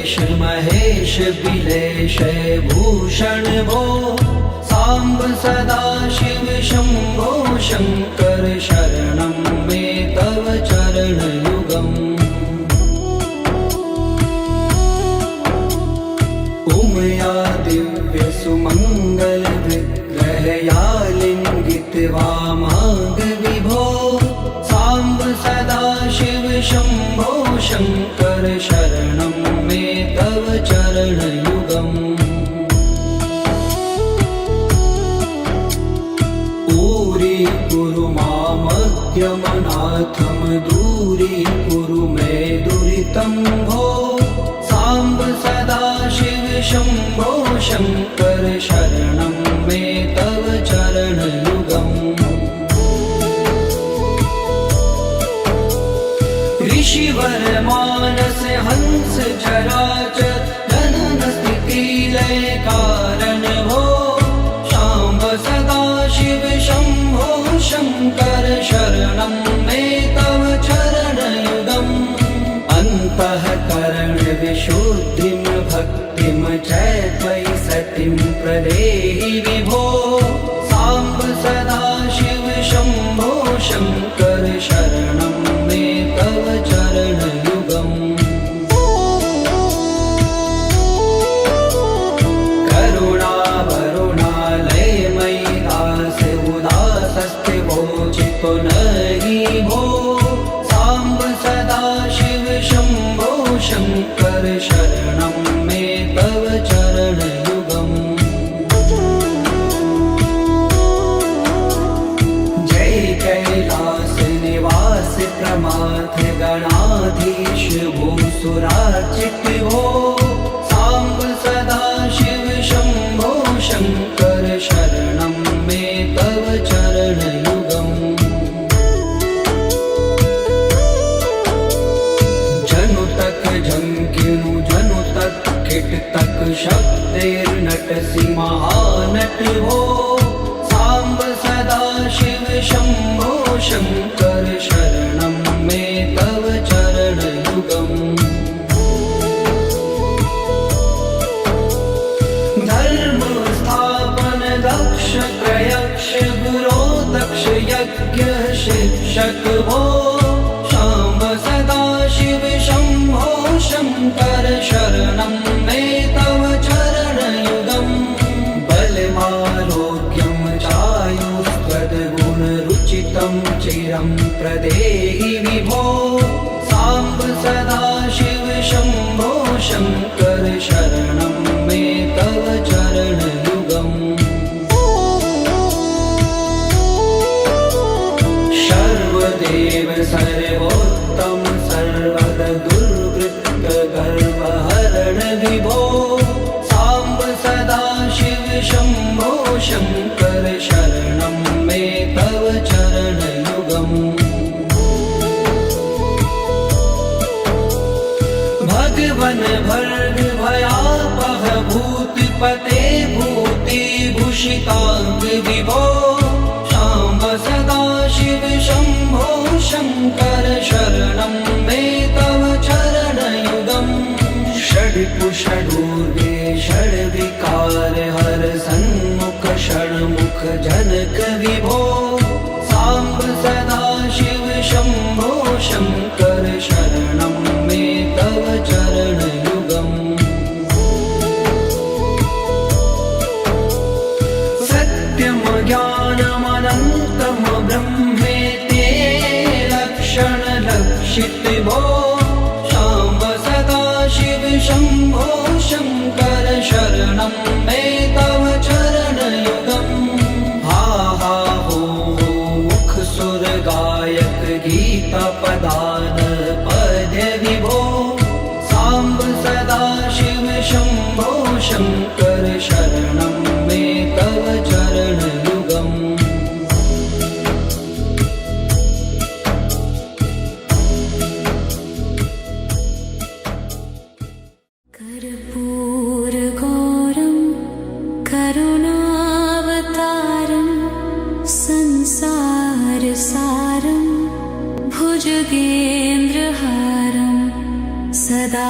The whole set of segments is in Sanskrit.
देवेश महेश बिलेश भूषण भो सांब सदाशिव शंभो शंकर शरणं मे तव चरणयुगम् उमया दिव्य सुमंगल विग्रहया लिंगित वामांग विभो सांब सदाशिव शंभो शंकर शरणं मे तव चरणयुगम् कुरु मामज्ञमनाथं दूरीकुरु मे दुरितं भो सांब सदाशिव शंभो शंकर शरणं मे तव चरणयुगम् ऋषिवर मानस हंस चराचर जनन स्थिति लय कारण भो सांब सदाशिव शंभो शंकर शरणं मे तव चरणयुगम् अन्तःकरण विशुद्धिं भक्तिं च त्वयि सतिं प्रदेहि विभो सांब सदाशिव शंभो शंकर शरणं मे तव चरणयुगम् नहि भो सांब सदाशिव शंभो शंकर शरणं मे तव चरणयुगम् जय कैलास निवास प्रमाथ गणाधीश भूसुरार्चित भो सांब सदाशिव शंभो शंकर शरणं मे तव चरणयुगम् तक शक्तिर्नटसि महानट भो सांब सदाशिव शंभो शंकर शरणं मे तव चरणयुगम् धर्म स्थापन दक्ष प्रयक्ष गुरो दक्ष यज्ञ शिक्षक भो सांब सदाशिव शंभो शंकर शरणं मे तव चरणयुगम् बलमारोग्यं चायुस्त्वद्गुणरुचितं चिरं प्रदेहि विभो सांब सदाशिव शंभो शंकर शरणं मे तव चरणयुगम् सर्वदेव सर्वोत्तम सर्वद दुर्वृत्त गर्वहरण विभो सांब सदाशिव शंभो शंकर शरणं मे तव चरणयुगम् भगवन भर्ग भयापह भूतिपते भूतिभूषितांग विभो सांब सदाशिव शंभो शंकर शरणं मे तव चरणयुगम् षड्कुषडूर्वे षड्विकार हर सन्मुख षण्मुख जनक विभो सांब सदाशिव शंभो शंकर शरणं मे तव चरणयुगम् सत्यं ज्ञानमनन्तं ब्रह्मेते लक्षण लक्षित भो सांब सदाशिव शंभो शंकर शरणं मे तव चरणयुगम् हा हा हो मुख सुर गायक गीता पदान पद्य विभो सांब सदाशिव शंभो शंकर शरणं मे तव चरणयुगम् कर्पूरगौरं करुणावतारं संसारसारं भुजगेन्द्रहारं सदा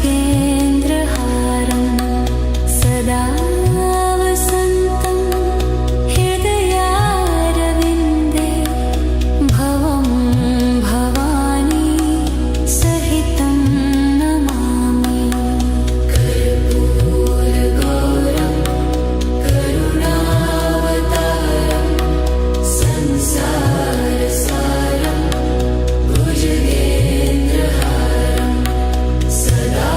भुजगेन्द्रहारं सदा वसन्तं हृदयारविन्दे भवं भवानी सहितं नमामि कर्पूरगौरं करुणावतारं संसारसारं भुजगेन्द्रहारं सदा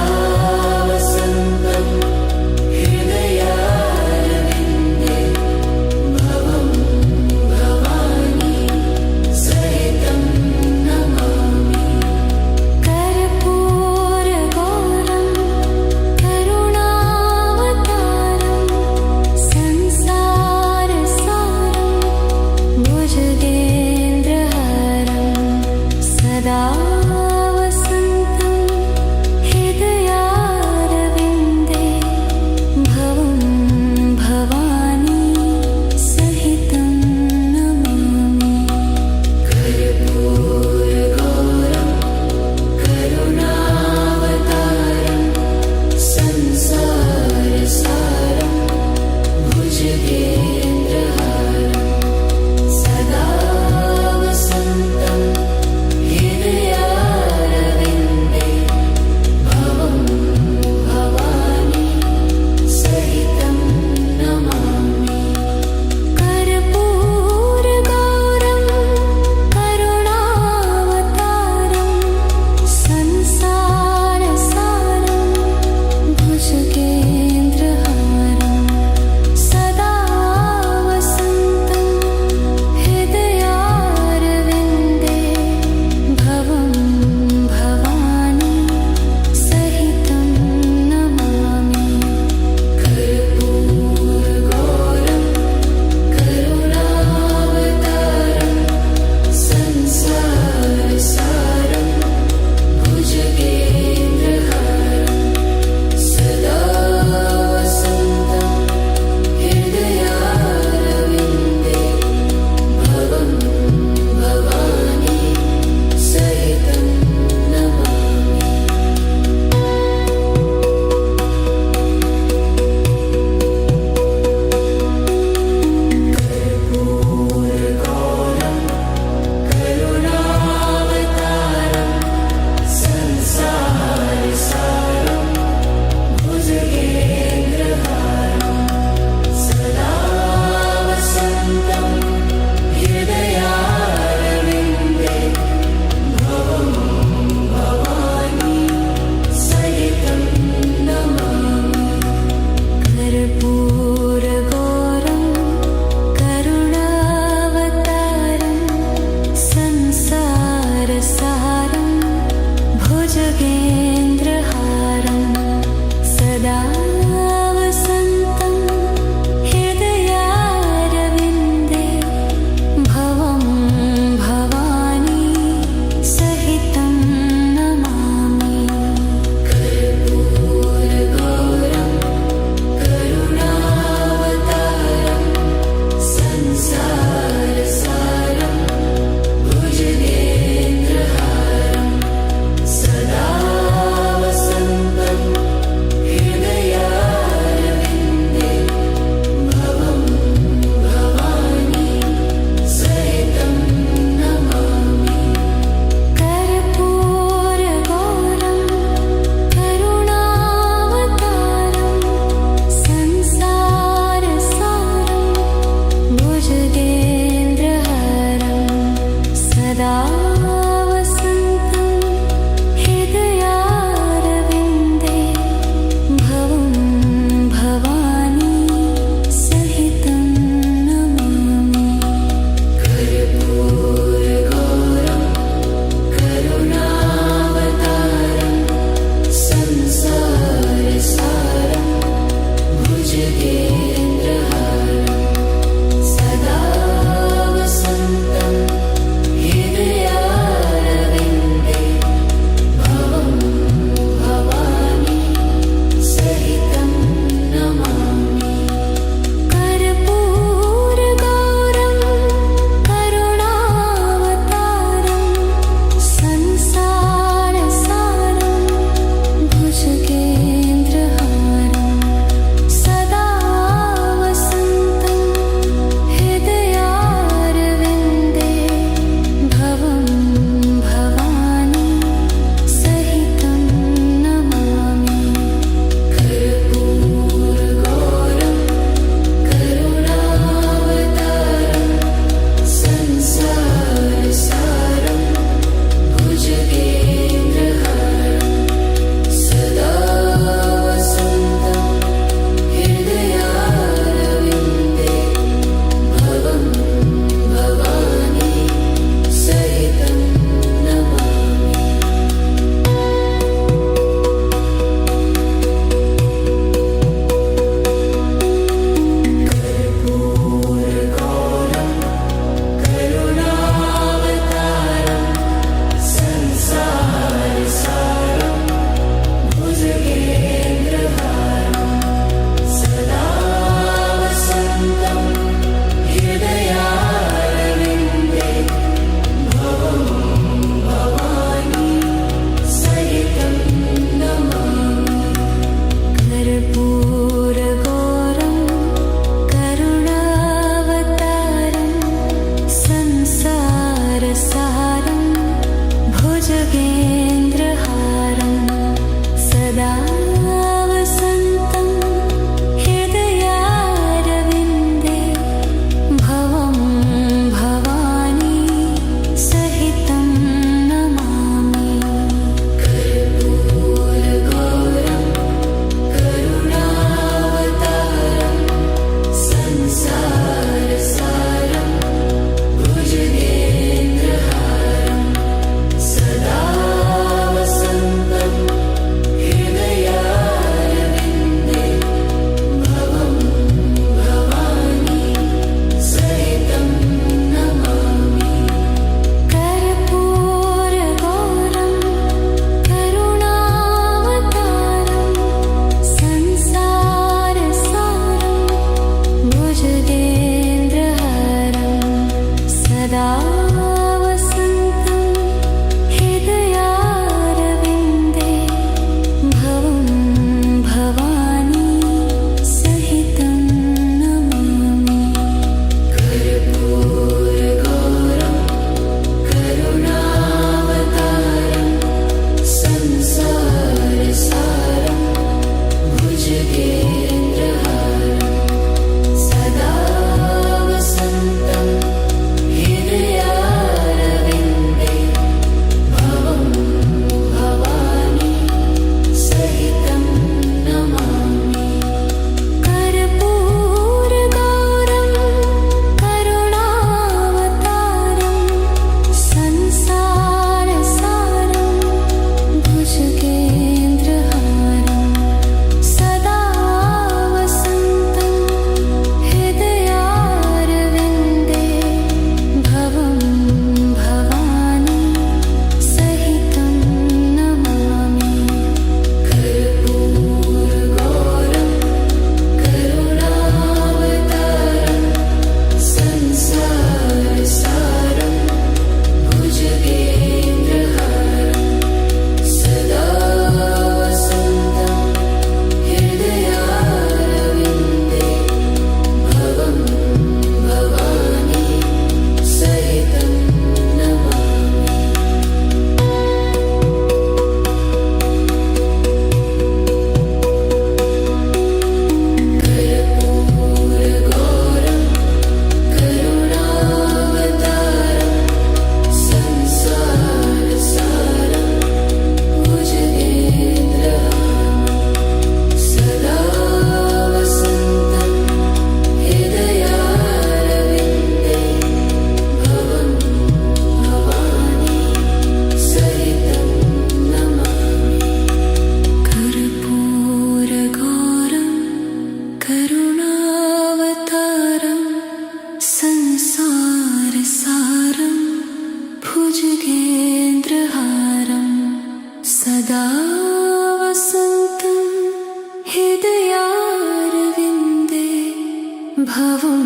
भवं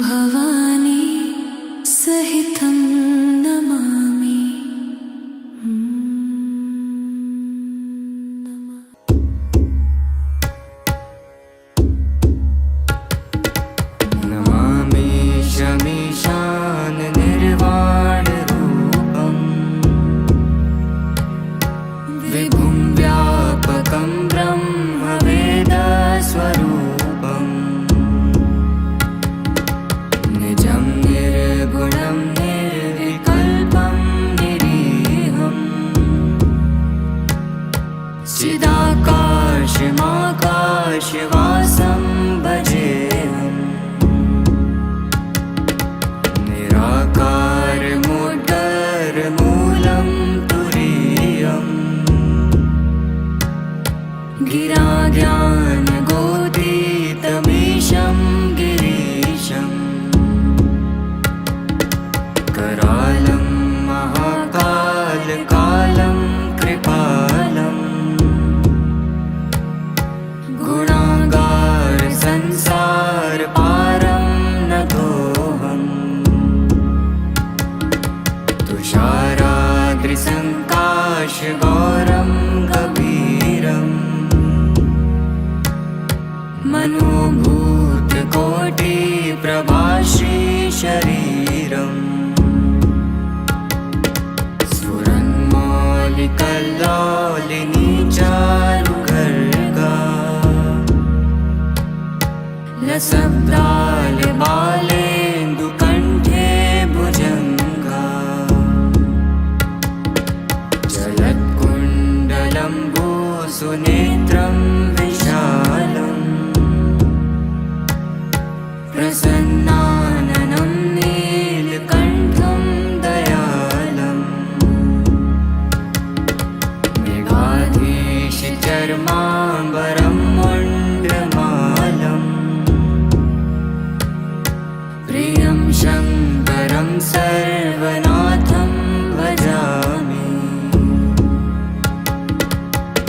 भवानी सहितं नमामि। नमामि शमीशान निर्वाणरूपम् विभुं व्यापकं ब्रह्मवेदस्वरूपम् निजं निर्गुणं निर्विकल्पं निरीहम् चिदाकाशमाकाशवासं भजेऽहम् निराकारमुदरमूलं तुरीयम् गिराज्ञानगोदितमीशं गिरीशम् करालं महाकालकालं कृपालम् गुणागार संसार पारं नतोऽहम् तुषाराद्रिसङ्काशगौरं गभीरम् मनोभूतकोटिप्रभाश्रीशरीरम् स्फुरन्मौलिकल्लोलिनी चारुगर्गा लसब्दालबालेन्दुकण्ठे भुजङ्गा जलत्कुण्डलम्बुसुनेत्रं विशालम् प्रसन्नाननं नीलकण्ठं दयालम् मृगाधीशचर्माम्बरं मुण्डमालम् प्रियं शङ्करं सर्वनाथं भजामि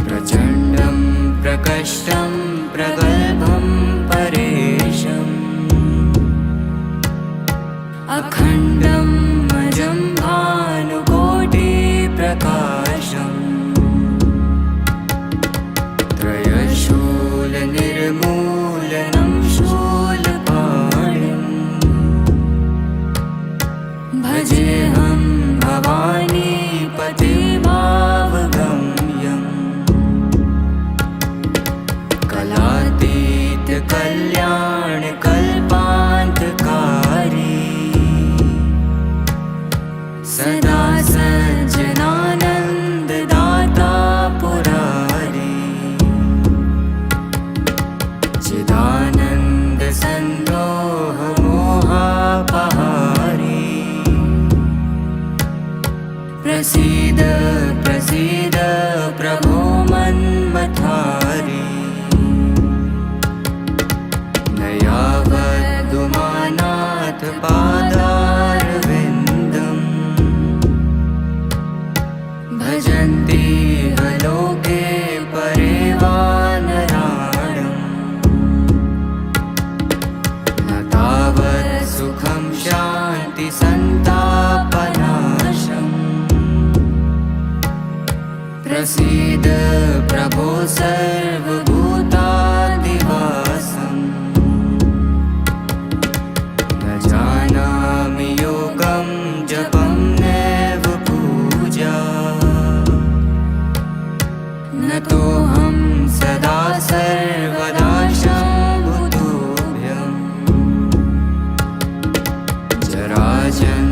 प्रचण्डं प्रकष्टं प्रगल्भं परेशम् अखण्डं अजं भानुकोटिप्रकाशम् त्रयशूलनिर्मूलनं शूलपाणिम् भजेऽहं भवानीपते भावगम्यम् कलातीतकल्याणकल्पान्तकारी सदा सज्जनानन्ददाता पुरारी चिदानन्दसन्दोहमोहापहारी प्रसीद प्रसीद प्रभो मन्मथारी न यावदुमानाथ पादारविन्दम् भजन्ति लोके परे वा नराणम् न तावत् सुखं शान्ति सन्तापनाशम् प्रसीद प्रभो सर्वभूतादिवासम् न जानामि योगं जपं नैव पूजा न तोऽहं सदा सर्वदा शम्भुतुभ्यम् जराजन्